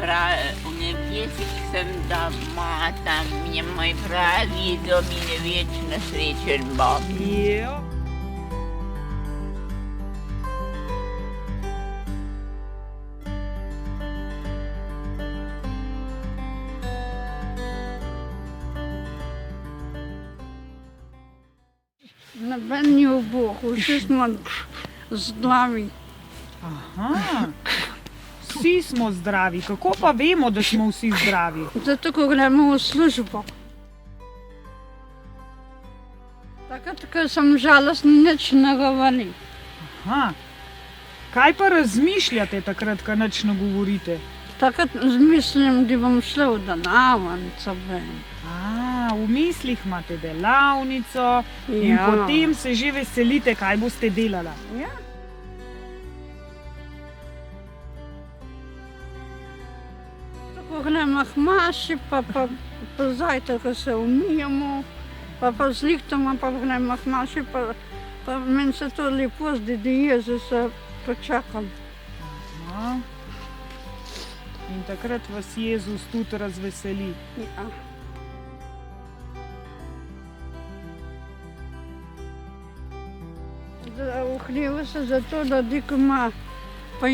v nebesih sem doma, tam je moj pravi dom in je večno srečen Bog. Ja. Noben ni v Bogu, vsi smo zdravi. Aha. Vsi smo zdravi. Kako pa vemo, da smo vsi zdravi? Zato, ko gremo v službo. Takrat, ko sem žalostna, nič ne govori. Aha. Kaj pa razmišljate takrat, ko nič ne govorite? Takrat mislim, da bom šla v delavnico. V mislih imate delavnico in Ja. potem se že veselite, kaj boste delala. Ja. Ko gremo k maši, pa po zajtrku se umijemo, pa zlihtamo, pa gremo k maši, pa meni se to lepo zdi, da Jezusa počakam. Aha. In takrat vas Jezus tudi razveseli. Ja. V hlevu se zato, da diko ima pa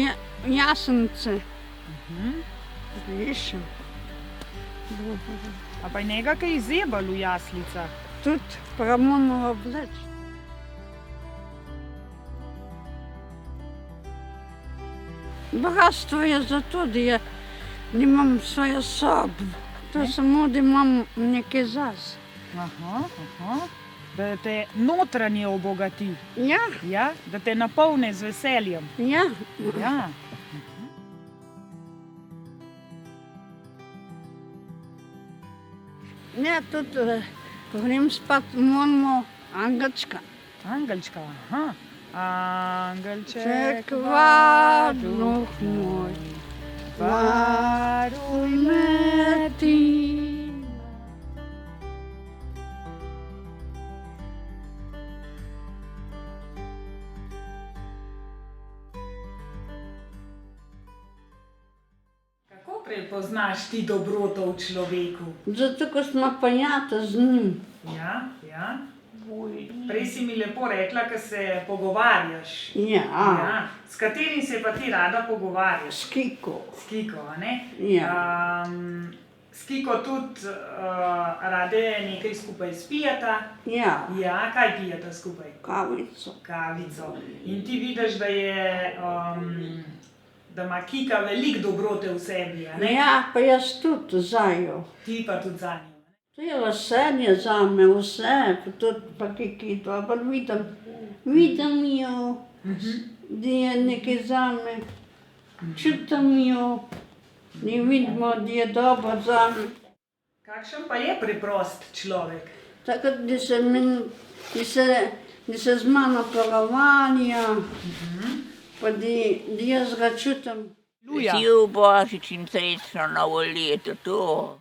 jasence. Viš? A pa je njega kaj zebal v jaslicah? Tudi pa ga moramo obleči. Bogatstvo je zato, da nimam svoje sobe. To je samo, da imam nekaj zase. Aha. Da te notranje obogati. Ja, Ja? Da te napolne z veseljem. ja. Ja. Ne, tudi, ko grem spat, moramo angelčka. Angelčka, aha. Angelček, Ček, varuh moj, varuj me ti. Kako prepoznaš ti dobroto v človeku? Zato, ko smo prijatelji z njim. Ja. Prej si mi lepo rekla, ko se pogovarjaš. Ja, S katerim se pa ti rada pogovarjaš? s Kiko. S Kiko, a ne? Ja. S Kiko tudi rade nekaj skupaj spijata. Ja, Ja, kaj pijata skupaj? kavico. Kavico. In ti vidiš, da ima Kika veliko dobrote v sebi, a ne? Ja, pa jaz tudi zajo. Ti pa tudi za njo. To je veselje za me, vse, pa tudi pa Kikito, pa vidim jo, da je nekaj za me, čutim jo, da vidimo, da je dobro za me. Kakšen pa je preprost človek? Tako da se z mano pogovarja, pa da jaz ga čutim. Vesel Božič in srečno novo leto, to.